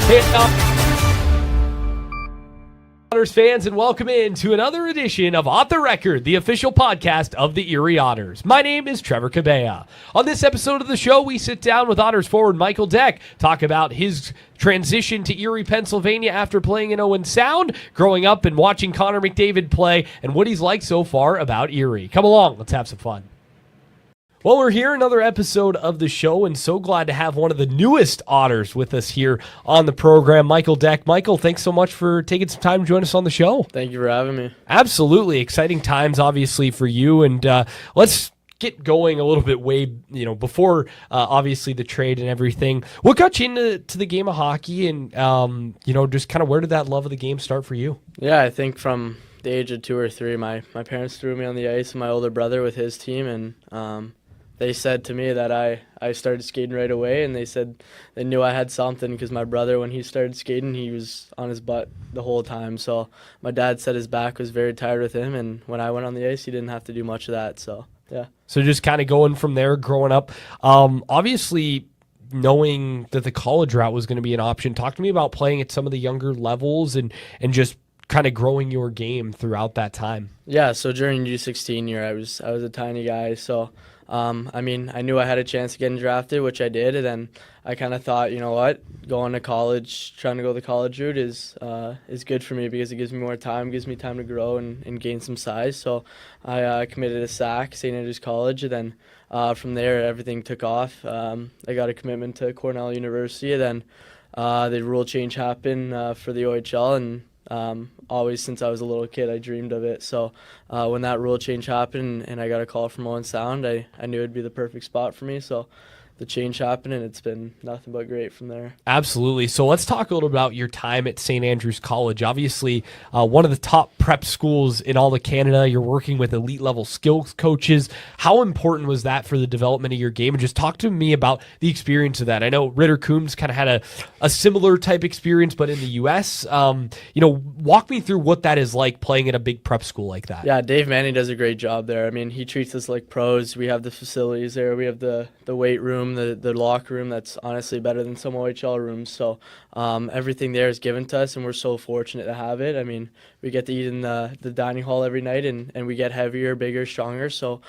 Hey, Otters fans, and welcome in to another edition of Ott The Record, the official podcast of the Erie Otters. My name is Trevor Cabea. On this episode of the show, we sit down with Otters forward Michael Deck, talk about his transition to Erie, Pennsylvania after playing in Owen Sound, growing up and watching Connor McDavid play, and what he's liked so far about Erie. Come along, let's have some fun. Well, we're here, another episode of the show, and so glad to have one of the newest Otters with us here on the program, Michael Deck. Michael, thanks so much for taking some time to join us on the show. Thank you for having me. Absolutely. Exciting times, obviously, for you, and let's get going a little bit before obviously the trade and everything. What got you into the game of hockey, and just kind of where did that love of the game start for you? Yeah, I think from the age of 2 or 3, my parents threw me on the ice with my older brother with his team, and they said to me that I started skating right away, and they said they knew I had something because my brother, when he started skating, he was on his butt the whole time. So my dad said his back was very tired with him, and when I went on the ice, he didn't have to do much of that. So, yeah. So just kind of going from there, growing up. Obviously, knowing that the college route was going to be an option, talk to me about playing at some of the younger levels and just kind of growing your game throughout that time. Yeah, so during U16 year, I was a tiny guy, so I knew I had a chance of getting drafted, which I did, and then I kind of thought, you know what, going to college, trying to go the college route is good for me because it gives me more time, gives me time to grow and gain some size. So I committed to SAC, St. Andrews College, and then from there everything took off. I got a commitment to Cornell University, and then the rule change happened for the OHL, and always since I was a little kid I dreamed of it. So when that rule change happened and I got a call from Owen Sound, I knew it'd be the perfect spot for me. So the change happened, and it's been nothing but great from there. Absolutely. So let's talk a little about your time at St. Andrews College. Obviously, one of the top prep schools in all of Canada. You're working with elite level skills coaches. How important was that for the development of your game? And just talk to me about the experience of that. I know Ritter Coombs kind of had a similar type experience, but in the U.S. Walk me through what that is like playing at a big prep school like that. Yeah, Dave Manning does a great job there. I mean, he treats us like pros. We have the facilities there. We have the weight room, the locker room that's honestly better than some OHL rooms. So everything there is given to us, and we're so fortunate to have it. I mean, we get to eat in the dining hall every night, and we get heavier, bigger, stronger. So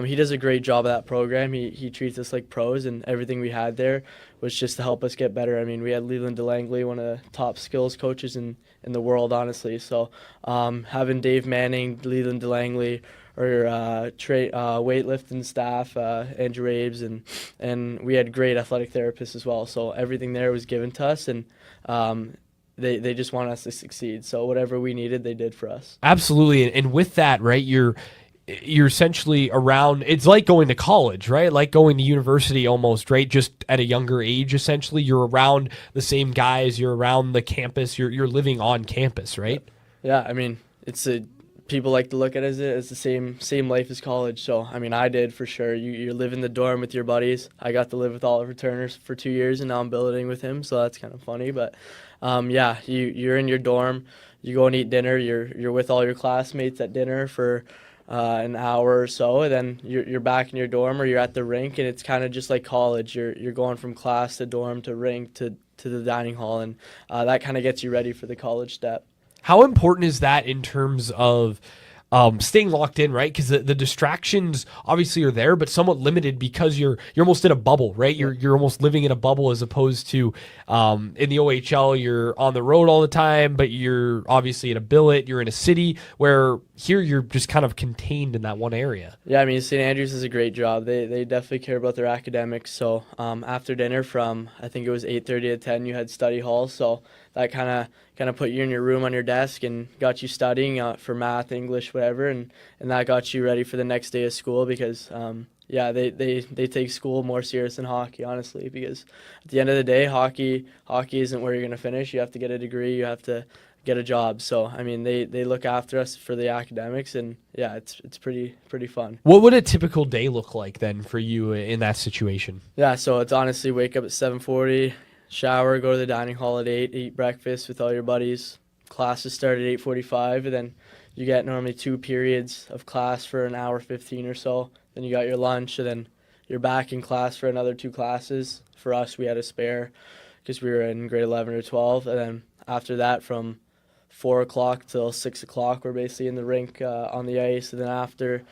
he does a great job of that program. He treats us like pros, and everything we had there was just to help us get better. I mean, we had Leland DeLangley, one of the top skills coaches in the world, honestly. So having Dave Manning, Leland DeLangley, or weightlifting staff, Andrew Abe's, and we had great athletic therapists as well. So everything there was given to us, and they just want us to succeed. So whatever we needed, they did for us. Absolutely. And with that, right, you're essentially around, it's like going to college, right? Like going to university almost, right? Just at a younger age, essentially. You're around the same guys, you're around the campus, you're living on campus, right? Yeah, I mean, people like to look at it as the same life as college. So, I mean, I did for sure. You live in the dorm with your buddies. I got to live with Oliver Turner for 2 years, and now I'm building with him, so that's kind of funny. But, yeah, you're in your dorm. You go and eat dinner. You're with all your classmates at dinner for an hour or so, and then you're back in your dorm or you're at the rink, and it's kind of just like college. You're going from class to dorm to rink to the dining hall, and that kind of gets you ready for the college step. How important is that in terms of staying locked in, right? Because the distractions obviously are there, but somewhat limited because you're almost in a bubble, right? You're almost living in a bubble as opposed to in the OHL, you're on the road all the time, but you're obviously in a billet, you're in a city, where here you're just kind of contained in that one area. Yeah, I mean, St. Andrews does a great job. They definitely care about their academics. So after dinner from, I think it was 8:30 to 10, you had study hall. So that kind of put you in your room on your desk and got you studying for math, English, whatever, and that got you ready for the next day of school because, they take school more serious than hockey, honestly, because at the end of the day, hockey isn't where you're going to finish. You have to get a degree. You have to get a job. So, I mean, they look after us for the academics, and, yeah, it's pretty fun. What would a typical day look like then for you in that situation? Yeah, so it's honestly wake up at 7:40, shower, go to the dining hall at 8, eat breakfast with all your buddies. Classes start at 8:45, and then you get normally 2 periods of class for an hour 15 or so. Then you got your lunch, and then you're back in class for another 2 classes. For us, we had a spare. because we were in grade 11 or 12. And then after that, from 4 o'clock till 6 o'clock, we're basically in the rink on the ice. And then after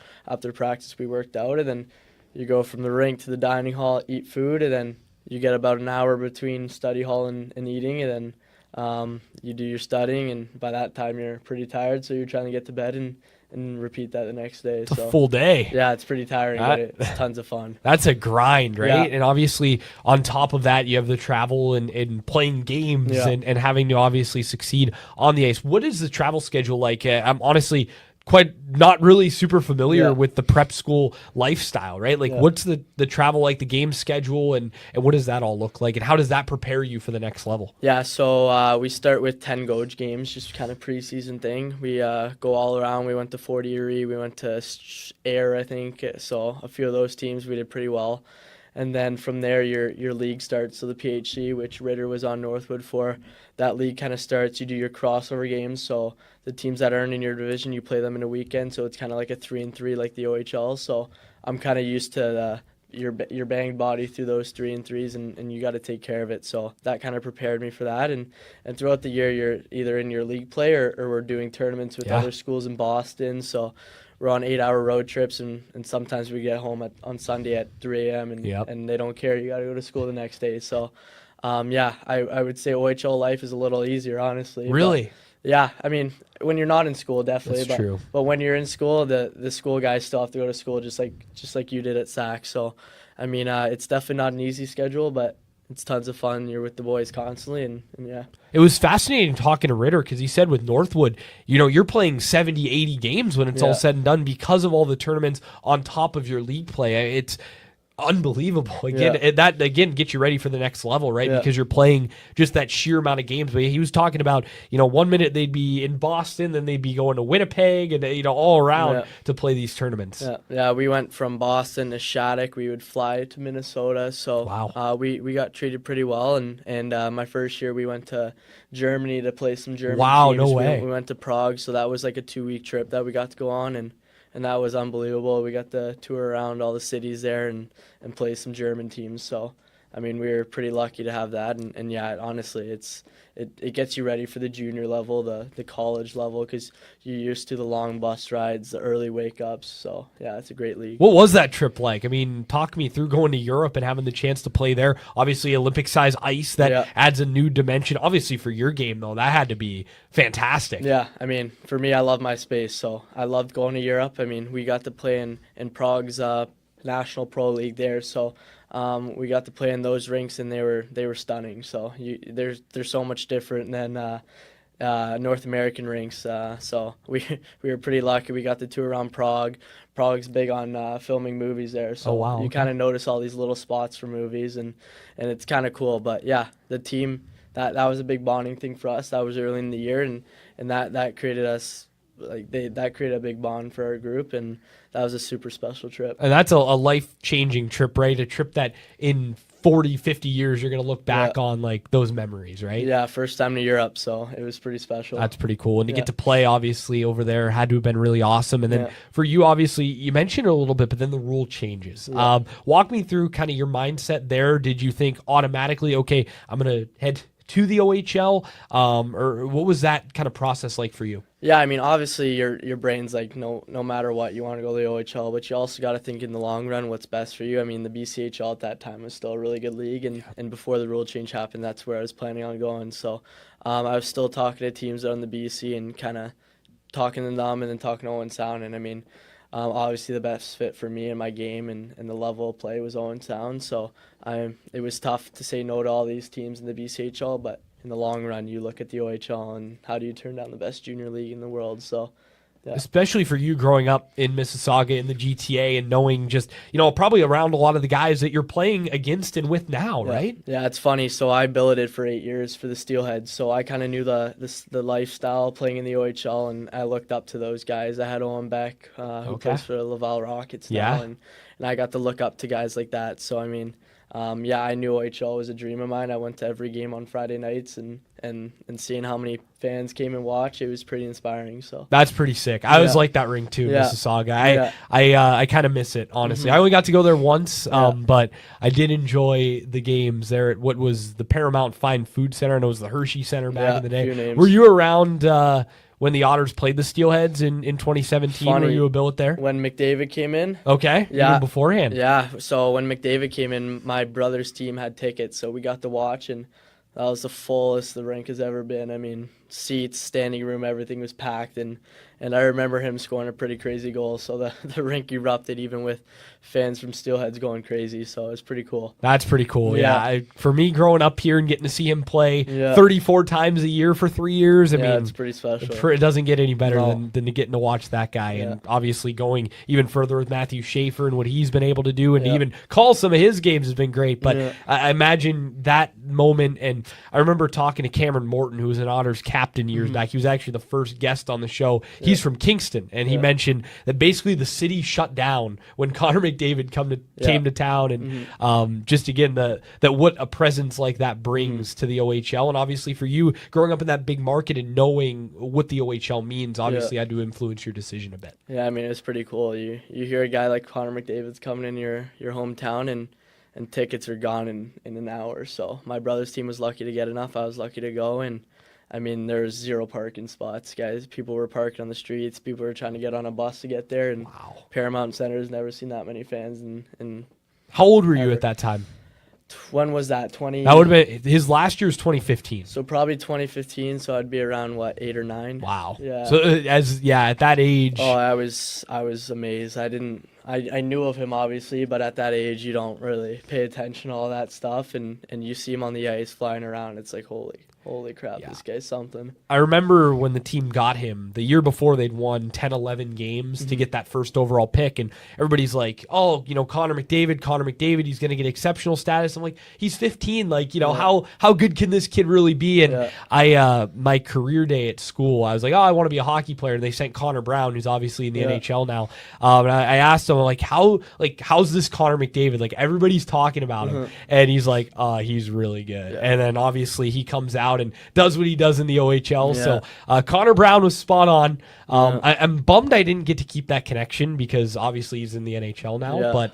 practice, we worked out. And then you go from the rink to the dining hall, eat food, and then you get about an hour between study hall and eating. And then you do your studying, and by that time, you're pretty tired. So you're trying to get to bed and repeat that the next day. It's a full day. Yeah, it's pretty tiring, but it's tons of fun. That's a grind, right? Yeah. And obviously, on top of that, you have the travel and playing games and having to obviously succeed on the ice. What is the travel schedule like? I'm honestly quite not really super familiar with the prep school lifestyle, right? Like, what's the travel like, the game schedule, and what does that all look like, and how does that prepare you for the next level? Yeah, so we start with 10 Goj games, just kind of preseason thing. We go all around. We went to Fort Erie, we went to Ayr, I think. So a few of those teams we did pretty well. And then from there, your league starts. So the PHC, which Ritter was on Northwood for, that league kind of starts. You do your crossover games. So the teams that aren't in your division, you play them in a weekend. So it's kind of like a 3-3 like the OHL. So I'm kind of used to your banged body through those 3-3s, and you got to take care of it. So that kind of prepared me for that. And throughout the year, you're either in your league play or we're doing tournaments with other schools in Boston. So we're on 8-hour road trips, and sometimes we get home on Sunday at 3 a.m. and they don't care. You got to go to school the next day. So, I would say OHL life is a little easier, honestly. Really? But, yeah, I mean, when you're not in school, definitely. That's true. But when you're in school, the school guys still have to go to school just like you did at SAC. So, I mean, it's definitely not an easy schedule, but it's tons of fun. You're with the boys constantly, and yeah. It was fascinating talking to Ritter because he said with Northwood, you're playing 70, 80 games when it's all said and done because of all the tournaments on top of your league play. It's unbelievable. Again, that gets you ready for the next level, right? Because you're playing just that sheer amount of games. But he was talking about, 1 minute they'd be in Boston, then they'd be going to Winnipeg, and all around to play these tournaments. Yeah, we went from Boston to Shattuck. We would fly to Minnesota. So wow. We got treated pretty well. And my first year we went to Germany to play some German Wow, teams. no way. We went to Prague, so that was like a 2-week trip that we got to go on, and that was unbelievable. We got to tour around all the cities there and play some German teams. So, I mean, we were pretty lucky to have that. And yeah, honestly, it gets you ready for the junior level, the college level, because you're used to the long bus rides, the early wake-ups. So, yeah, it's a great league. What was that trip like? I mean, talk me through going to Europe and having the chance to play there. Obviously, Olympic-size ice that adds a new dimension. Obviously, for your game, though, that had to be fantastic. Yeah, I mean, for me, I love my space, so I loved going to Europe. I mean, we got to play in Prague's National Pro League there, so we got to play in those rinks, and they were stunning. So they're so much different than North American rinks. So we were pretty lucky. We got to tour around Prague. Prague's big on filming movies there, so you kind of notice all these little spots for movies, and it's kind of cool. But yeah, the team. That was a big bonding thing for us. That was early in the year, and that created us that created a big bond for our group, and that was a super special trip. And that's a life-changing trip, right? A trip that in 40, 50 years you're going to look back on like those memories, right? Yeah, first time to Europe, so it was pretty special. That's pretty cool. And to get to play, obviously, over there had to have been really awesome. And then for you, obviously, you mentioned it a little bit, but then the rule changes. Walk me through kind of your mindset there. Did you think automatically, okay, I'm going to head to the OHL, or what was that kind of process like for you? Yeah, I mean, obviously your brain's like, no matter what, you want to go to the OHL, but you also got to think in the long run what's best for you. I mean, the BCHL at that time was still a really good league, and before the rule change happened, that's where I was planning on going. So I was still talking to teams on the BC and kind of talking to them and then talking to Owen Sound, and I mean, obviously the best fit for me and my game and the level of play was Owen Sound, so it was tough to say no to all these teams in the BCHL, but in the long run, you look at the OHL and how do you turn down the best junior league in the world, so yeah. Especially for you growing up in Mississauga in the GTA and knowing just, probably around a lot of the guys that you're playing against and with now, right? Yeah, it's funny. So I billeted for 8 years for the Steelheads, so I kind of knew the lifestyle playing in the OHL, and I looked up to those guys. I had Owen Beck, who plays for the Laval Rockets now, and I got to look up to guys like that. So, I mean, yeah, I knew OHL was a dream of mine. I went to every game on Friday nights, and seeing how many fans came and watched, it was pretty inspiring. So That's pretty sick. I always like that rink too, Yeah. Mississauga. I kind of miss it, honestly. Mm-hmm. I only got to go there once, but I did enjoy the games there at what was the Paramount Fine Food Center, and it was the Hershey Center back in the few day. names. Were you around when the Otters played the Steelheads in 2017? Funny. Were you a billet there? When McDavid came in. Okay, Yeah. even beforehand. Yeah, so when McDavid came in, my brother's team had tickets, so we got to watch, and that was the fullest the rink has ever been. I mean, seats, standing room, everything was packed, and I remember him scoring a pretty crazy goal, so the rink erupted even with fans from Steelheads going crazy, so it was pretty cool. That's pretty cool. Yeah. For me, growing up here and getting to see him play 34 times a year for 3 years, I mean, it's pretty special. it doesn't get any better than to getting to watch that guy. And obviously going even further with Matthew Schaefer and what he's been able to do, and to even call some of his games has been great. But I imagine that moment, and I remember talking to Cameron Morton, who was an Otters captain years back. He was actually the first guest on the show. He's from Kingston, and he mentioned that basically the city shut down when Connor McDavid came to town, and just again that what a presence like that brings to the OHL, and obviously for you growing up in that big market and knowing what the OHL means, obviously had to influence your decision a bit. Yeah, I mean, it's pretty cool. You hear a guy like Connor McDavid's coming in your hometown, and tickets are gone in an hour. So my brother's team was lucky to get enough. I was lucky to go, and I mean, there's 0 parking spots, guys. People were parking on the streets. People were trying to get on a bus to get there. And Paramount Center has never seen that many fans. And how old were you at that time? When was that? 20? That would have been his last year was 2015. So probably 2015. So I'd be around 8 or 9. Wow. Yeah. So at that age. Oh, I was amazed. I knew of him obviously, but at that age you don't really pay attention to all that stuff, and you see him on the ice flying around. It's like holy crap, this guy's something. I remember when the team got him, the year before they'd won 10, 11 games to get that first overall pick, and everybody's like, oh, Connor McDavid, he's going to get exceptional status. I'm like, he's 15, like, how good can this kid really be? And my career day at school, I was like, oh, I want to be a hockey player. And they sent Connor Brown, who's obviously in the NHL now. And I asked him, like, how's this Connor McDavid? Like, everybody's talking about him. And he's like, he's really good. And then obviously he comes out and does what he does in the OHL. So Connor Brown was spot on. I'm bummed I didn't get to keep that connection because obviously he's in the NHL now, but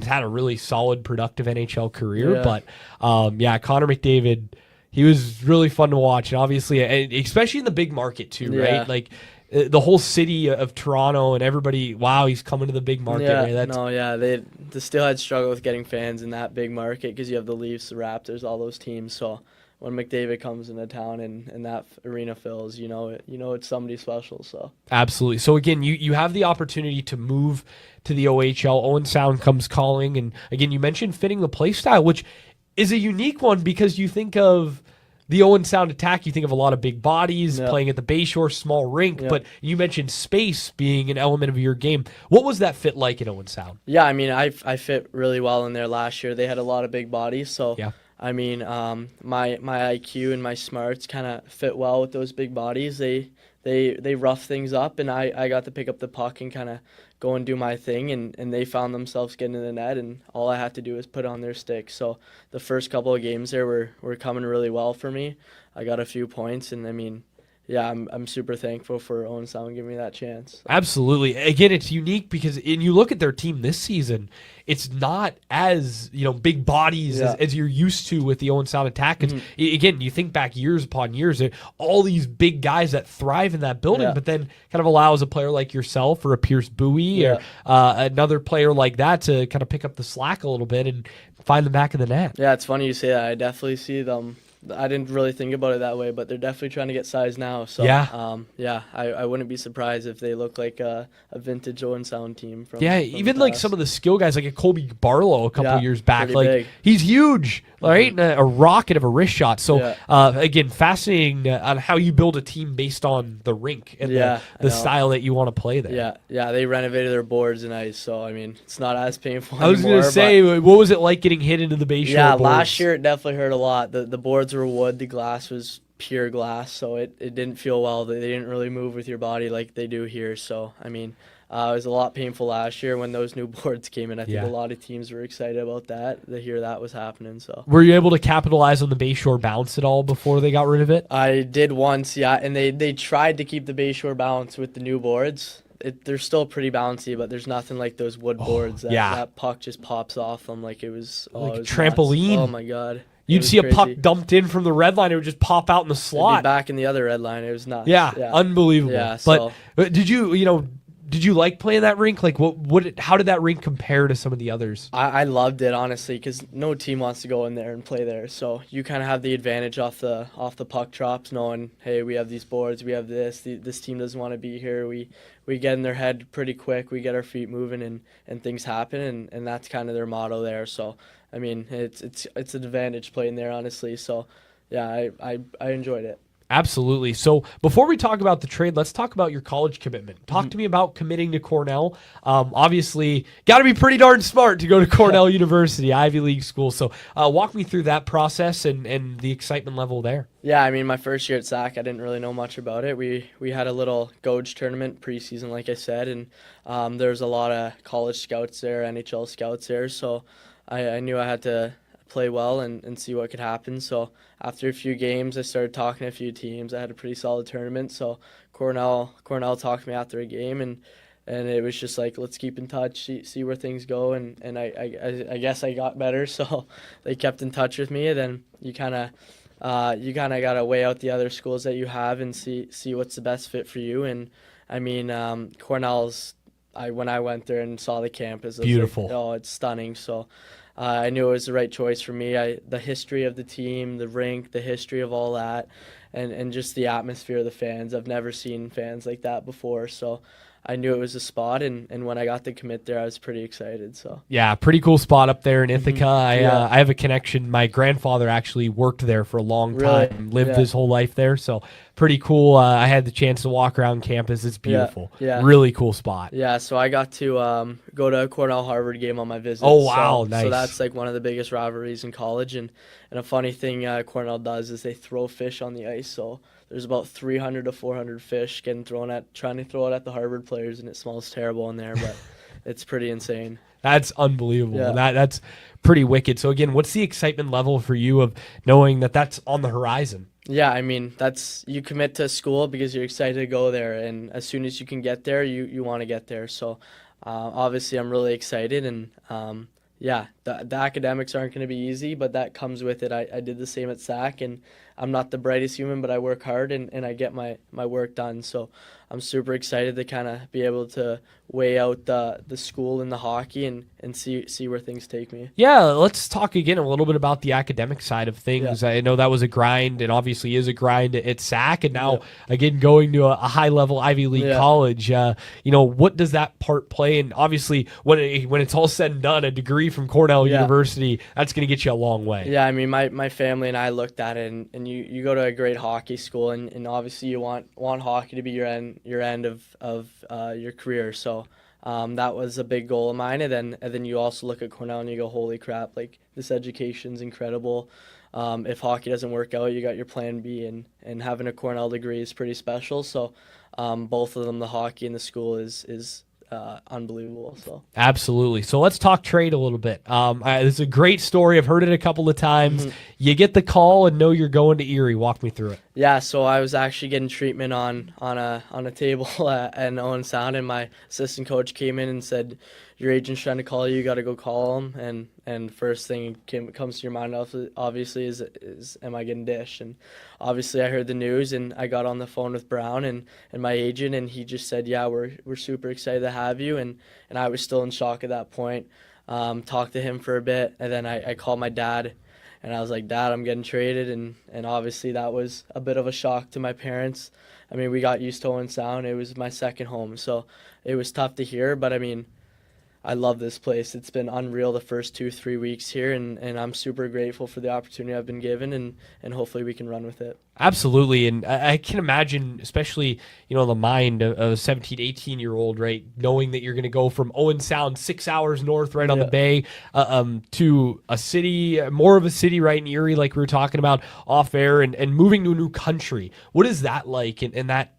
had a really solid, productive NHL career. But Connor McDavid, he was really fun to watch, and obviously, especially in the big market too, right? Like the whole city of Toronto and everybody. Wow, he's coming to the big market. Right? The Steelheads struggle with getting fans in that big market because you have the Leafs, the Raptors, all those teams. So when McDavid comes into town and that arena fills, it's somebody special. So absolutely. So again, you have the opportunity to move to the OHL. Owen Sound comes calling, and again, you mentioned fitting the play style, which is a unique one because you think of the Owen Sound attack, you think of a lot of big bodies playing at the Bayshore, small rink, but you mentioned space being an element of your game. What was that fit like at Owen Sound? Yeah, I mean, I fit really well in there last year. They had a lot of big bodies, so I mean, my IQ and my smarts kind of fit well with those big bodies. They rough things up, and I got to pick up the puck and kind of go and do my thing, and they found themselves getting in the net, and all I had to do was put on their stick. So the first couple of games there were coming really well for me. I got a few points, and I mean, yeah, I'm super thankful for Owen Sound giving me that chance. Absolutely. Again, it's unique because when you look at their team this season, it's not as big bodies as you're used to with the Owen Sound attack. Again, you think back years upon years, all these big guys that thrive in that building, but then kind of allows a player like yourself or a Pierce Bowie or another player like that to kind of pick up the slack a little bit and find the back of the net. Yeah, it's funny you say that. I definitely see them. I didn't really think about it that way, but they're definitely trying to get size now. So I wouldn't be surprised if they look like a vintage Owen Sound team. From even like some of the skill guys, like a Colby Barlow a couple years back, like big. He's huge, right? And a rocket of a wrist shot. So again, fascinating on how you build a team based on the rink and the style that you want to play there. Yeah, they renovated their boards and ice, so I mean it's not as painful. I was going to say, what was it like getting hit into the Bayshore? Yeah, boards? last year it definitely hurt a lot. The boards were wood, the glass was pure glass, so it didn't feel well. They didn't really move with your body like they do here. So I mean, it was a lot painful last year when those new boards came in. I think Yeah. a lot of teams were excited about that, to hear that was happening. So Were you able to capitalize on the Bayshore bounce at all before they got rid of it? I did once, yeah, and they tried to keep the Bayshore bounce with the new boards. They're still pretty bouncy, but there's nothing like those wood boards that puck just pops off them like it was Like it a was trampoline. nuts. Oh my god. You'd was see a puck crazy. dumped in from the red line, it would just pop out in the It'd be slot. back in the other red line. It was nuts. Yeah, unbelievable. Yeah, but did you like playing that rink? Like, how did that rink compare to some of the others? I loved it, honestly, because no team wants to go in there and play there. So you kind of have the advantage off the puck drops, knowing, hey, we have these boards, we have this. This team doesn't want to be here. We get in their head pretty quick. We get our feet moving, and things happen, and that's kind of their motto there. So I mean, it's an advantage playing there, honestly. So yeah, I enjoyed it. Absolutely. So before we talk about the trade, let's talk about your college commitment. Talk to me about committing to Cornell. Obviously, got to be pretty darn smart to go to Cornell University, Ivy League school. So walk me through that process and the excitement level there. Yeah, I mean, my first year at SAC, I didn't really know much about it. We had a little Gouge tournament preseason, like I said, and there's a lot of college scouts there, NHL scouts there. So I knew I had to play well and see what could happen. So after a few games, I started talking to a few teams. I had a pretty solid tournament. So Cornell talked to me after a game, and it was just like, let's keep in touch, see where things go. And I guess I got better, so they kept in touch with me. And then you kind of got to weigh out the other schools that you have and see what's the best fit for you. And I mean, Cornell's, when I went there and saw the campus, it was beautiful. Like, oh, it's stunning. So I knew it was the right choice for me. The history of the team, the rink, the history of all that, and just the atmosphere of the fans. I've never seen fans like that before. So I knew it was a spot, and when I got the commit there, I was pretty excited. So yeah, pretty cool spot up there in Ithaca. Mm-hmm. I have a connection. My grandfather actually worked there for a long time, lived his whole life there. So pretty cool. I had the chance to walk around campus. It's beautiful. Yeah. Really cool spot. Yeah, so I got to go to a Cornell-Harvard game on my visit. Oh, wow, nice. So that's like one of the biggest rivalries in college. And a funny thing Cornell does is they throw fish on the ice. So there's about 300 to 400 fish trying to throw it at the Harvard players, and it smells terrible in there, but it's pretty insane. That's unbelievable. Yeah. That's pretty wicked. So again, what's the excitement level for you of knowing that that's on the horizon? Yeah, I mean, you commit to school because you're excited to go there, and as soon as you can get there, you want to get there. So obviously I'm really excited, and yeah, the academics aren't going to be easy, but that comes with it. I did the same at SAC, and I'm not the brightest human, but I work hard, and I get my work done. So I'm super excited to kind of be able to weigh out the school and the hockey and see where things take me. Yeah, let's talk again a little bit about the academic side of things. Yeah. I know that was a grind, and obviously is a grind at SAC, and now again going to a high-level Ivy League college. What does that part play? And obviously, when it's all said and done, a degree from Cornell University, that's going to get you a long way. Yeah, I mean, my family and I looked at it, and you go to a great hockey school, and obviously you want hockey to be your end of your career. So that was a big goal of mine. And then you also look at Cornell and you go, holy crap, like this education's incredible. If hockey doesn't work out, you got your plan B, and having a Cornell degree is pretty special. So both of them, the hockey and the school, is unbelievable. So absolutely. So let's talk trade a little bit. This is a great story. I've heard it a couple of times. Mm-hmm. You get the call and know you're going to Erie. Walk me through it. Yeah, so I was actually getting treatment on a table at Owen Sound, and my assistant coach came in and said, "Your agent's trying to call you. You got to go call him." And first thing comes to your mind, obviously, is am I getting dished? And obviously, I heard the news, and I got on the phone with Brown and my agent, and he just said, "Yeah, we're super excited to have you." And I was still in shock at that point. Talked to him for a bit, and then I called my dad. And I was like, "Dad, I'm getting traded," and obviously that was a bit of a shock to my parents. I mean, we got used to Owen Sound. It was my second home, so it was tough to hear. But I mean, I love this place. It's been unreal the first 2-3 weeks here, and I'm super grateful for the opportunity I've been given, and hopefully we can run with it. Absolutely, and I can imagine, especially the mind of a 17, 18-year-old, right, knowing that you're going to go from Owen Sound 6 hours north, right on the bay, to a city, more of a city, right in Erie, like we were talking about off air, and moving to a new country. What is that like, and that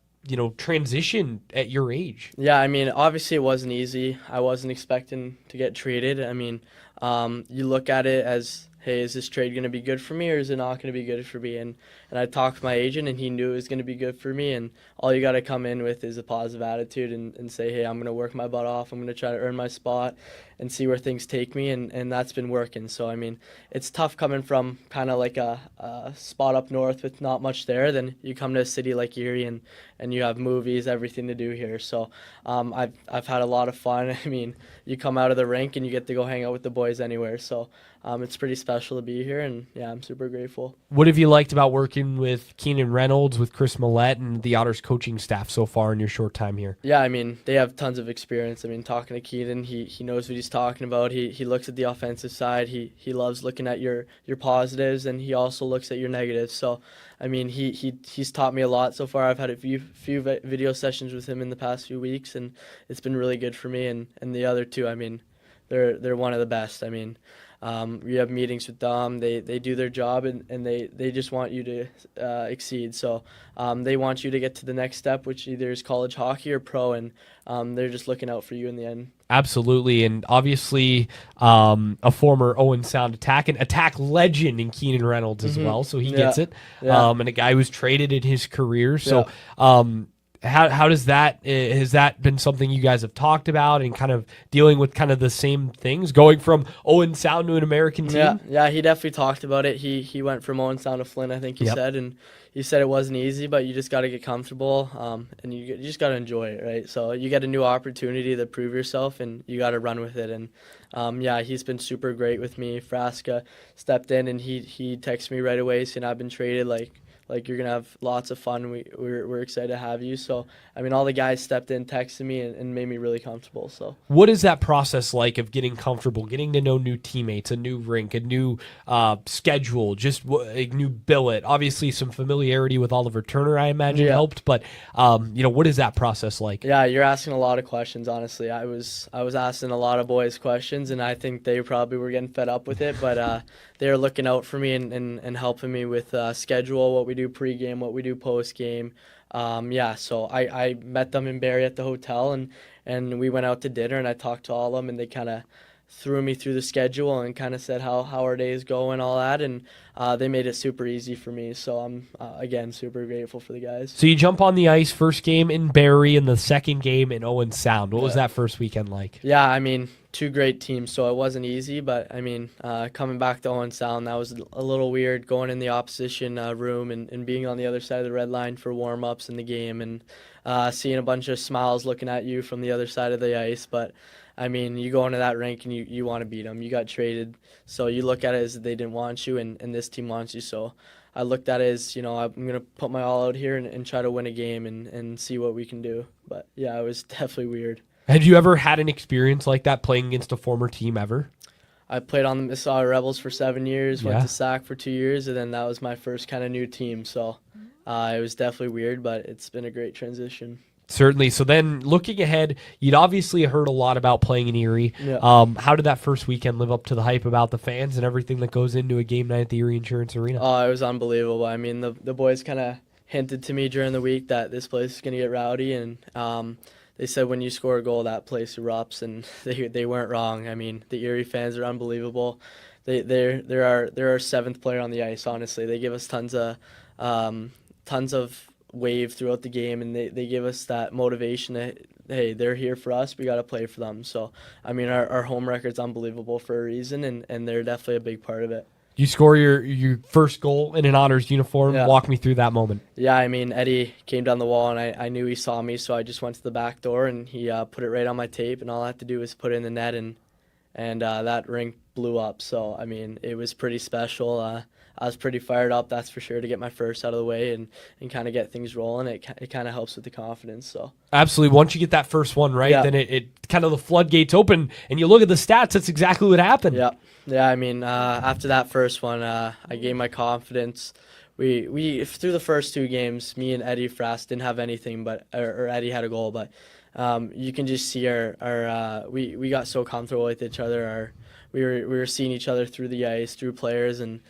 transition at your age? Yeah, I mean, obviously it wasn't easy. I wasn't expecting to get traded. I mean, you look at it as, hey, is this trade going to be good for me or is it not going to be good for me? And I talked to my agent and he knew it was going to be good for me. And all you got to come in with is a positive attitude and say, hey, I'm going to work my butt off. I'm going to try to earn my spot and see where things take me. And that's been working. So, I mean, it's tough coming from kind of like a spot up north with not much there. Then you come to a city like Erie and you have movies, everything to do here. So I've had a lot of fun. I mean, you come out of the rink and you get to go hang out with the boys anywhere. So it's pretty special to be here, and yeah, I'm super grateful. What have you liked about working with Keenan Reynolds, with Chris Millette, and the Otters coaching staff so far in your short time here? Yeah, I mean, they have tons of experience. I mean, talking to Keenan, he knows what he's talking about. He looks at the offensive side. He loves looking at your positives, and he also looks at your negatives. So, I mean, he's taught me a lot so far. I've had a few video sessions with him in the past few weeks, and it's been really good for me. And the other two, I mean, they're one of the best. I mean, we have meetings with them. They do their job, and they just want you to exceed. So they want you to get to the next step, which either is college hockey or pro, and they're just looking out for you in the end. Absolutely, and obviously a former Owen Sound attack legend in Keenan Reynolds as well, so he gets it. Yeah. And a guy who's traded in his career. So how does that, has that been something you guys have talked about and kind of dealing with kind of the same things, going from Owen Sound to an American team? Yeah, he definitely talked about it. He went from Owen Sound to Flint, I think he said, and he said it wasn't easy, but you just got to get comfortable, and you just got to enjoy it, right? So you get a new opportunity to prove yourself, and you got to run with it. And yeah, he's been super great with me. Frasca stepped in, and he texted me right away saying I've been traded, like you're gonna have lots of fun. We're excited to have you. So I mean, all the guys stepped in, texted me, and made me really comfortable. So what is that process like of getting comfortable, getting to know new teammates, a new rink, a new schedule, just a new billet? Obviously, some familiarity with Oliver Turner, I imagine, helped. But what is that process like? Yeah, you're asking a lot of questions. Honestly, I was asking a lot of boys questions, and I think they probably were getting fed up with it. But they were looking out for me and helping me with schedule, what we do pregame, what we do postgame. So I met them in Barrie at the hotel, and we went out to dinner, and I talked to all of them, and they kind of threw me through the schedule and kind of said how our days go and all that, and they made it super easy for me. So I'm, again, super grateful for the guys. So you jump on the ice, first game in Barrie and the second game in Owen Sound. What was that first weekend like? Yeah, I mean, two great teams, so it wasn't easy, but I mean, coming back to Owen Sound, that was a little weird, going in the opposition room and being on the other side of the red line for warm-ups in the game, and seeing a bunch of smiles looking at you from the other side of the ice. But I mean, you go into that rink and you want to beat them. You got traded, so you look at it as they didn't want you, and this team wants you. So I looked at it as, I'm going to put my all out here and try to win a game and see what we can do. But yeah, it was definitely weird. Had you ever had an experience like that, playing against a former team ever? I played on the Mississauga Rebels for 7 years, went to SAC for 2 years, and then that was my first kind of new team. So it was definitely weird, but it's been a great transition. Certainly. So then looking ahead, you'd obviously heard a lot about playing in Erie. Yeah. How did that first weekend live up to the hype about the fans and everything that goes into a game night at the Erie Insurance Arena? Oh, it was unbelievable. I mean, the boys kind of hinted to me during the week that this place is going to get rowdy, and they said when you score a goal, that place erupts, and they weren't wrong. I mean, the Erie fans are unbelievable. They're our seventh player on the ice, honestly. They give us tons of wave throughout the game, and they give us that motivation that, hey, they're here for us, we got to play for them. So I mean, our home record's unbelievable for a reason, and they're definitely a big part of it. You score your first goal in an Honors uniform. Yeah. Walk me through that moment. Yeah, I mean, Eddie came down the wall, and I knew he saw me, so I just went to the back door, and he put it right on my tape, and all I had to do was put it in the net, and that rink blew up. So I mean, it was pretty special. I was pretty fired up, that's for sure, to get my first out of the way and kind of get things rolling. It kind of helps with the confidence. So absolutely. Once you get that first one right, then it kind of the floodgates open, and you look at the stats, that's exactly what happened. Yeah, I mean, after that first one, I gained my confidence. We through the first two games, me and Eddie Frast didn't have anything, or Eddie had a goal, but you can just see we got so comfortable with each other. we were seeing each other through the ice, through players, and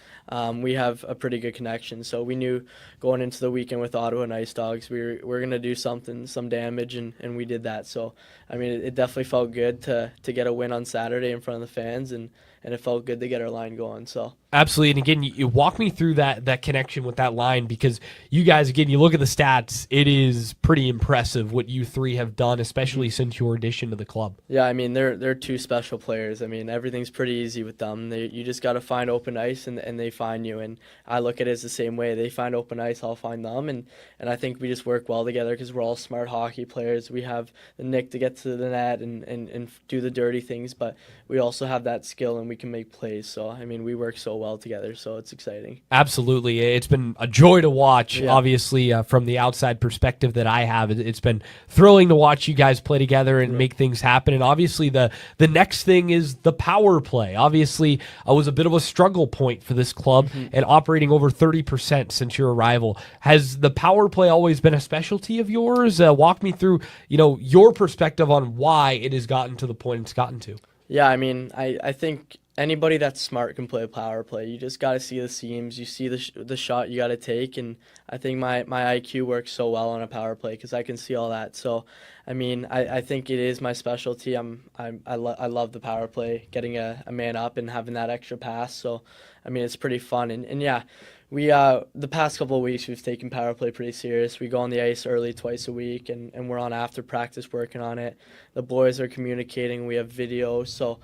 we have a pretty good connection. So we knew going into the weekend with Ottawa and Ice Dogs, we're gonna do some damage, and we did that. So I mean, it definitely felt good to get a win on Saturday in front of the fans, and it felt good to get our line going. So absolutely. And again, you walk me through that connection with that line, because you guys, again, you look at the stats, it is pretty impressive what you three have done, especially since your addition to the club. Yeah, I mean, they're two special players. I mean, everything's pretty easy with them. You just got to find open ice, and they find you. And I look at it as the same way. They find open ice, I'll find them. And I think we just work well together because we're all smart hockey players. We have the nick to get to the net and do the dirty things, but we also have that skill, and we can make plays. So, I mean, we work so well together, so it's exciting. Absolutely. It's been a joy to watch, Yeah. obviously, from the outside perspective that I have. It's been thrilling to watch you guys play together and make things happen. And obviously, the next thing is the power play. Obviously, it was a bit of a struggle point for this club, and operating over 30% since your arrival. Has the power play always been a specialty of yours? Walk me through, your perspective on why it has gotten to the point it's gotten to. Yeah, I mean, I think anybody that's smart can play a power play. You just got to see the seams. You see the shot you got to take, and I think my IQ works so well on a power play because I can see all that. So, I mean, I think it is my specialty. I love the power play, getting a man up and having that extra pass. So, I mean, it's pretty fun. And yeah, we the past couple of weeks we've taken power play pretty serious. We go on the ice early twice a week, and we're on after practice working on it. The boys are communicating. We have video, so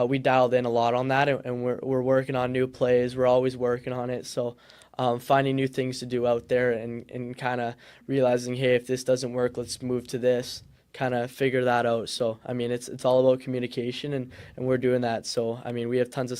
we dialed in a lot on that, and we're working on new plays. We're always working on it, so finding new things to do out there, and kind of realizing, hey, if this doesn't work, let's move to this. Kind of figure that out. So I mean, it's all about communication, and we're doing that. So I mean, we have tons of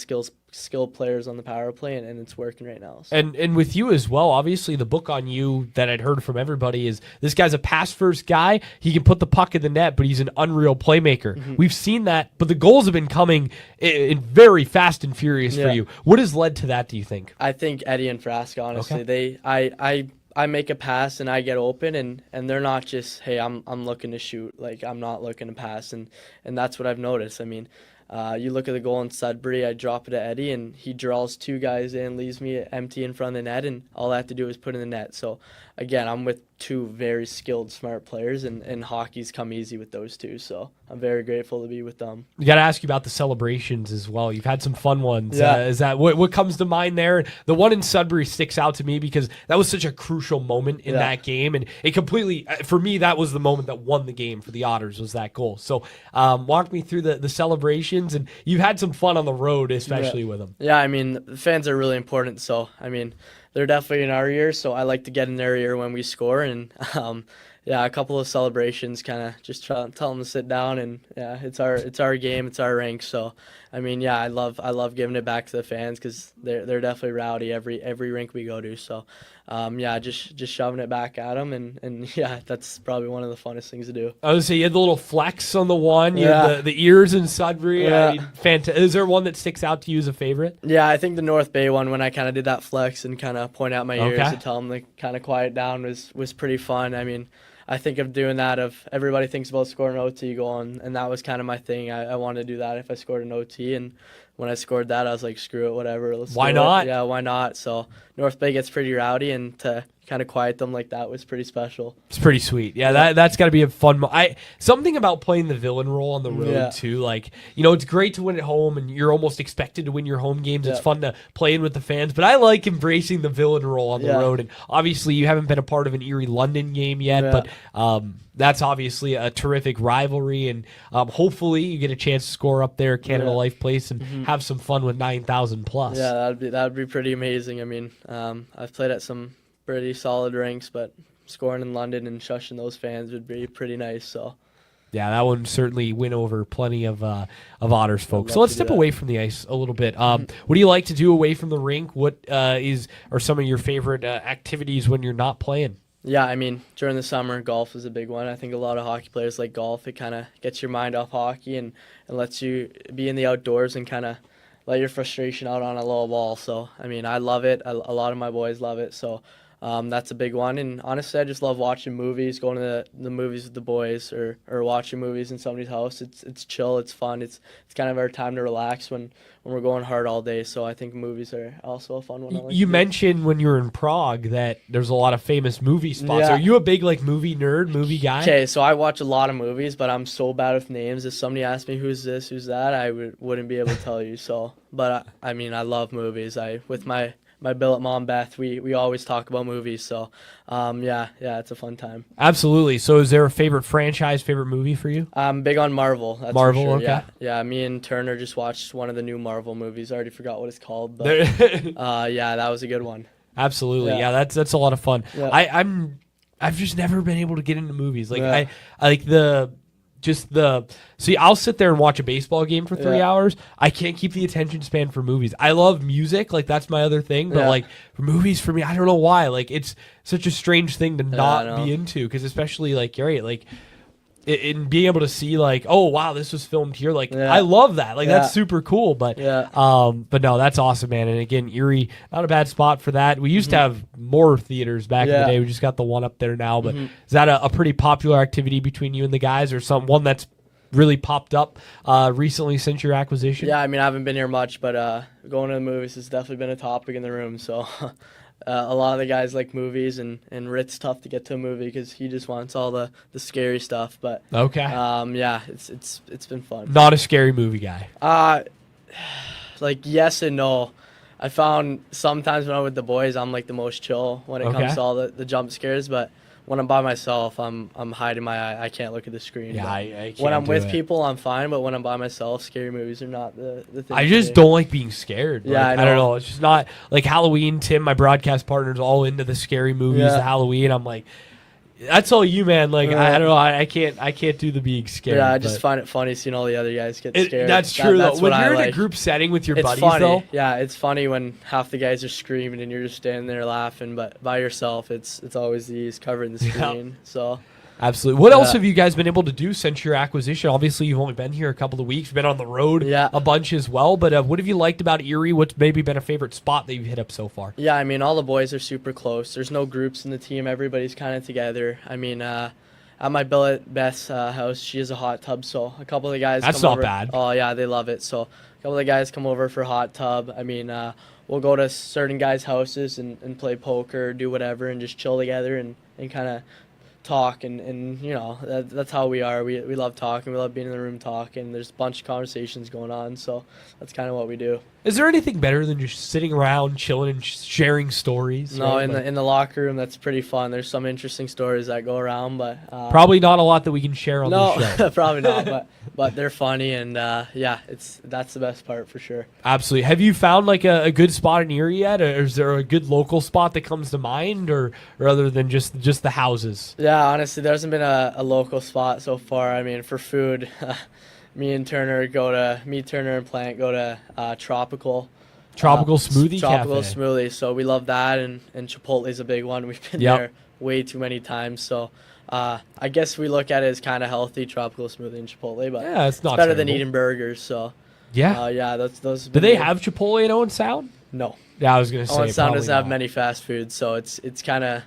skilled players on the power play, and it's working right now. So. And with you as well, obviously the book on you that I'd heard from everybody is this guy's a pass-first guy. He can put the puck in the net, but he's an unreal playmaker. We've seen that, but the goals have been coming in very fast and furious for you. What has led to that, do you think? I think Eddie and Frask, honestly, I make a pass and I get open, and they're not just, hey, I'm looking to shoot. Like, I'm not looking to pass, and that's what I've noticed. I mean, you look at the goal in Sudbury, I drop it to Eddie, and he draws two guys in, leaves me empty in front of the net, and all I have to do is put in the net. So, again, I'm with two very skilled, smart players, and hockey's come easy with those two. So I'm very grateful to be with them. You got to ask you about the celebrations as well. You've had some fun ones. Yeah. Is that what comes to mind there? The one in Sudbury sticks out to me because that was such a crucial moment in that game, and it completely, for me, that was the moment that won the game for the Otters, was that goal. So walk me through the celebrations, and you've had some fun on the road, especially with them. Yeah, I mean, the fans are really important. So I mean, they're definitely in our ear, so I like to get in their ear when we score. And yeah, a couple of celebrations, kind of just tell them to sit down. And yeah, it's our game, it's our rink. So I mean, yeah, I love giving it back to the fans because they're definitely rowdy every rink we go to. So yeah, just shoving it back at them, and yeah, that's probably one of the funnest things to do. I was gonna say, you had the little flex on the one, you had the ears in Sudbury. Yeah. I mean, is there one that sticks out to you as a favorite? Yeah, I think the North Bay one, when I kind of did that flex and kind of point out my ears Okay. to tell them to kind of quiet down, was pretty fun. I mean, I think of doing that if everybody thinks about scoring OT going, and that was kind of my thing. I wanted to do that if I scored an OT, and when I scored that, I was like, screw it, whatever. Why not? Yeah, why not? So North Bay gets pretty rowdy, and to kind of quiet them like that was pretty special. It's pretty sweet. Yeah, that's got to be a fun. Something about playing the villain role on the road Yeah. too. Like, it's great to win at home, and you're almost expected to win your home games. It's Yeah. fun to play in with the fans, but I like embracing the villain role on the Yeah. road. And obviously, you haven't been a part of an Erie London game yet, Yeah. but that's obviously a terrific rivalry, and hopefully you get a chance to score up there at Canada Yeah. Life Place and have some fun with 9,000 plus. Yeah, that'd be pretty amazing. I mean, I've played at some pretty solid rinks, but scoring in London and shushing those fans would be pretty nice. So. Yeah, that one certainly win over plenty of Otters folks. So love let's to step do that. away from the ice a little bit. What do you like to do away from the rink? What are some of your favorite activities when you're not playing? Yeah, I mean, during the summer, golf is a big one. I think a lot of hockey players like golf. It kind of gets your mind off hockey and lets you be in the outdoors and kind of let your frustration out on a low ball. So, I mean, I love it. A lot of my boys love it. So, That's a big one. And honestly, I just love watching movies, going to the movies with the boys, or watching movies in somebody's house. It's chill, it's fun. It's kind of our time to relax when we're going hard all day. So I think movies are also a fun one. I like You to do. mentioned when you were in Prague that there's a lot of famous movie spots. Yeah. Are you a big like movie nerd, movie guy? Okay, so I watch a lot of movies, but I'm so bad with names. If somebody asked me who's this, who's that, I wouldn't be able to tell you. So, but I mean, I love movies. With my billet mom Beth, we always talk about movies. So, yeah, it's a fun time. Absolutely. So is there a favorite franchise, favorite movie for you? I'm big on Marvel. That's Marvel, for sure. okay. Yeah. Me and Turner just watched one of the new Marvel movies. I already forgot what it's called, but yeah, that was a good one. Absolutely. Yeah, that's a lot of fun. Yeah. I've just never been able to get into movies. Like Yeah. I like see, I'll sit there and watch a baseball game for 3 Yeah. hours. I can't keep the attention span for movies. I love music, like that's my other thing, but Yeah. like for movies for me, I don't know why. Like it's such a strange thing to I not know. be into, because especially like you're right, like in being able to see like, oh wow, this was filmed here. Like Yeah. I love that. Like Yeah. that's super cool. But Yeah. but no, that's awesome, man. And again, Erie, not a bad spot for that. We used to have more theaters back in the Yeah. day. We just got the one up there now. But is that a pretty popular activity between you and the guys, or one that's really popped up recently since your acquisition? Yeah, I mean, I haven't been here much, but going to the movies has definitely been a topic in the room. So a lot of the guys like movies, and Rit's tough to get to a movie because he just wants all the scary stuff. But Okay. yeah, it's been fun. Not a scary movie guy. Like yes and no. I found sometimes when I'm with the boys, I'm like the most chill when it Okay. comes to all the jump scares, but when I'm by myself, I'm hiding my eye. I can't look at the screen. Yeah, But I can't when I'm do with it. people, I'm fine. But when I'm by myself, scary movies are not the thing. I for just me. don't like being scared. Yeah, Like, I I don't know. know. It's just not like Halloween. Tim, my broadcast partner's all into the scary movies, Yeah. the Halloween. I'm like, that's all you, man. Like Yeah. I don't know. I can't do the being scared. Yeah, I just but find it funny seeing all the other guys get scared. that's true That's though. When what you're I in a like. group setting with your It's buddies, funny. though. Yeah, it's funny when half the guys are screaming and you're just standing there laughing. But by yourself, it's always the ease covering the Yeah. screen. So Absolutely. What else Yeah. have you guys been able to do since your acquisition? Obviously, you've only been here a couple of weeks. Been on the road Yeah. a bunch as well. But what have you liked about Erie? What's maybe been a favorite spot that you've hit up so far? yeah, I mean, all the boys are super close. There's no groups in the team. Everybody's kind of together. I mean, at my billet Beth's house, she has a hot tub, so a couple of the guys. That's come not over. bad. Oh yeah, they love it. So a couple of the guys come over for hot tub. I mean, we'll go to certain guys' houses and play poker, do whatever, and just chill together and kind of talk and you know that's how we are. We love talking. We love being in the room talking. There's a bunch of conversations going on, so that's kind of what we do. Is there anything better than just sitting around, chilling, and sharing stories? No, right? in Like, the locker room, that's pretty fun. There's some interesting stories that go around, but probably not a lot that we can share on no, the show. probably not. But they're funny, and yeah, that's the best part for sure. Absolutely. Have you found like a good spot in Erie yet, or is there a good local spot that comes to mind, or other than just the houses? Yeah, honestly, there hasn't been a local spot so far. I mean, for food, me and Turner and Plant go to Tropical. Tropical Smoothie Tropical Cafe. Smoothie. So we love that, and Chipotle is a big one. We've been Yep. there way too many times. So I guess we look at it as kind of healthy, Tropical Smoothie and Chipotle, but Yeah, it's not better than terrible. eting burgers. So Yeah. yeah, those. Do they have Chipotle in Owen Sound? No. Yeah, I was gonna say. Owen Sound probably doesn't have not. many fast foods, so it's kind of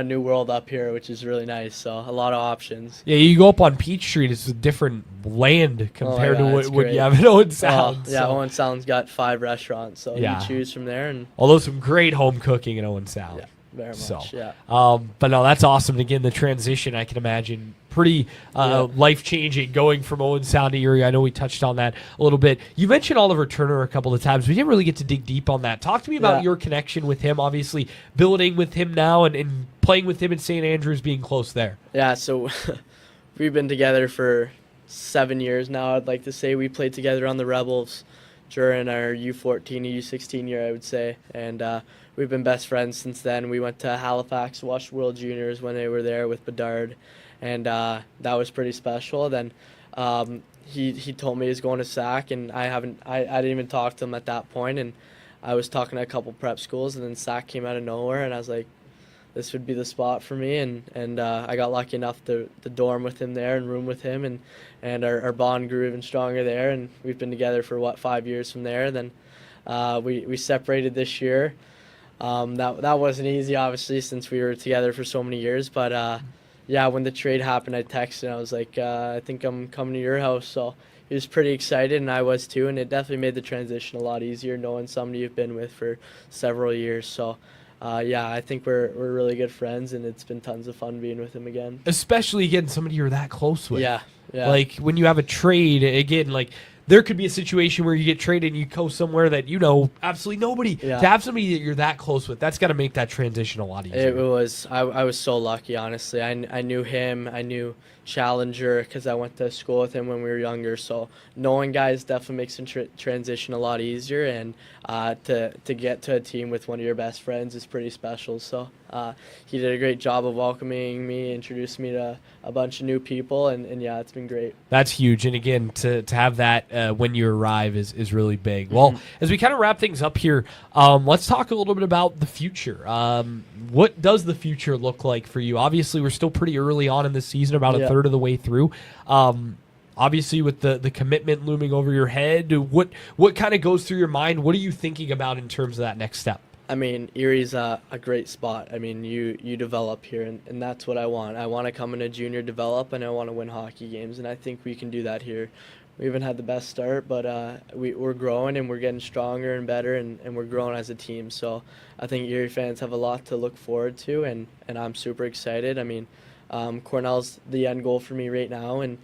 new world up here, which is really nice. So a lot of options. Yeah, you go up on Peachtree, it's a different land compared God, to it's what you great. have in Owen Sound. Yeah, so- Owen Sound's got 5 restaurants, so Yeah. you choose from there, and Although some great home cooking in Owen Sound. yeah, very much. So, Yeah. but no, that's awesome. Again, the transition, I can imagine, pretty life-changing going from Owen Sound to Erie. I know we touched on that a little bit. You mentioned Oliver Turner a couple of times. We didn't really get to dig deep on that. Talk to me about Yeah. your connection with him, obviously building with him now and playing with him in St. Andrews, being close there. Yeah, so we've been together for 7 years now. I'd like to say we played together on the Rebels during our U14 to U16 year, I would say. And we've been best friends since then. We went to Halifax, watched World Juniors when they were there with Bedard, and that was pretty special. Then he told me he's going to SAC, and I didn't even talk to him at that point. And I was talking to a couple prep schools, and then SAC came out of nowhere, and I was like, this would be the spot for me, and I got lucky enough to dorm with him there and room with him, and our bond grew even stronger there, and we've been together for 5 years from there. Then we separated this year. That wasn't easy, obviously, since we were together for so many years. But yeah, when the trade happened, I texted and I was like, I think I'm coming to your house. So he was pretty excited, and I was too. And it definitely made the transition a lot easier knowing somebody you've been with for several years. So yeah, I think we're really good friends, and it's been tons of fun being with him again. Especially getting somebody you're that close with. Yeah. Like when you have a trade, again, like there could be a situation where you get traded and you go somewhere that you know absolutely nobody. Yeah. To have somebody that you're that close with, that's got to make that transition a lot easier. It was. I was so lucky, honestly. I knew him. I knew Challenger because I went to school with him when we were younger. So knowing guys definitely makes the transition a lot easier. And to get to a team with one of your best friends is pretty special. So he did a great job of welcoming me, introduced me to a bunch of new people, and yeah, it's been great. That's huge. And again, to have that when you arrive is really big. Well, as we kind of wrap things up here, let's talk a little bit about the future. What does the future look like for you? Obviously, we're still pretty early on in the season, about a third of the way through. Obviously, with the commitment looming over your head, what kind of goes through your mind? What are you thinking about in terms of that next step? I mean, Erie's a great spot. I mean, you develop here, and that's what I want. I want to come in a junior, develop, and I want to win hockey games, and I think we can do that here. We haven't had the best start, but we're growing, and we're getting stronger and better, and we're growing as a team. So I think Erie fans have a lot to look forward to, and I'm super excited. I mean, Cornell's the end goal for me right now, and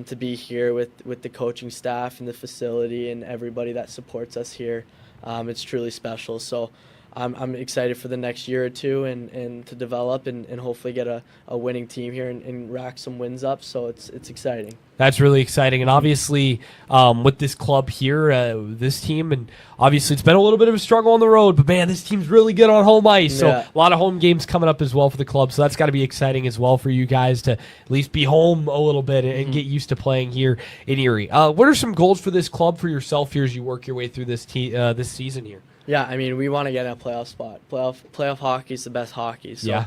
to be here with the coaching staff and the facility and everybody that supports us here, it's truly special. So I'm excited for the next year or two and to develop and hopefully get a winning team here and rack some wins up. So it's exciting. That's really exciting. And obviously, with this club here, this team, and obviously it's been a little bit of a struggle on the road, but man, this team's really good on home ice. So a lot of home games coming up as well for the club. So that's got to be exciting as well for you guys to at least be home a little bit and get used to playing here in Erie. What are some goals for this club, for yourself here as you work your way through this season here? Yeah, I mean, we want to get in a playoff spot. Playoff hockey is the best hockey. So,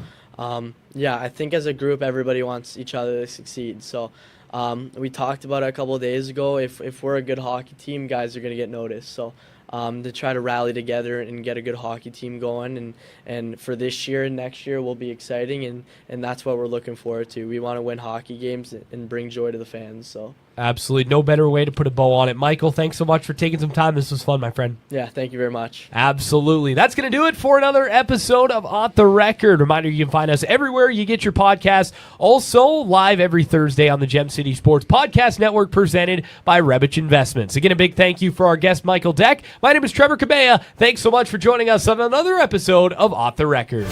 yeah, I think as a group, everybody wants each other to succeed. So we talked about it a couple of days ago. If we're a good hockey team, guys are going to get noticed. So to try to rally together and get a good hockey team going, and for this year and next year will be exciting, and that's what we're looking forward to. We want to win hockey games and bring joy to the fans. So. Absolutely. No better way to put a bow on it. Michael, thanks so much for taking some time. This was fun, my friend. Yeah, thank you very much. Absolutely. That's going to do it for another episode of Ott The Record. Reminder, you can find us everywhere you get your podcasts. Also, live every Thursday on the Gem City Sports Podcast Network, presented by Rebich Investments. Again, a big thank you for our guest, Michael Deck. My name is Trevor Cabea. Thanks so much for joining us on another episode of Ott The Record.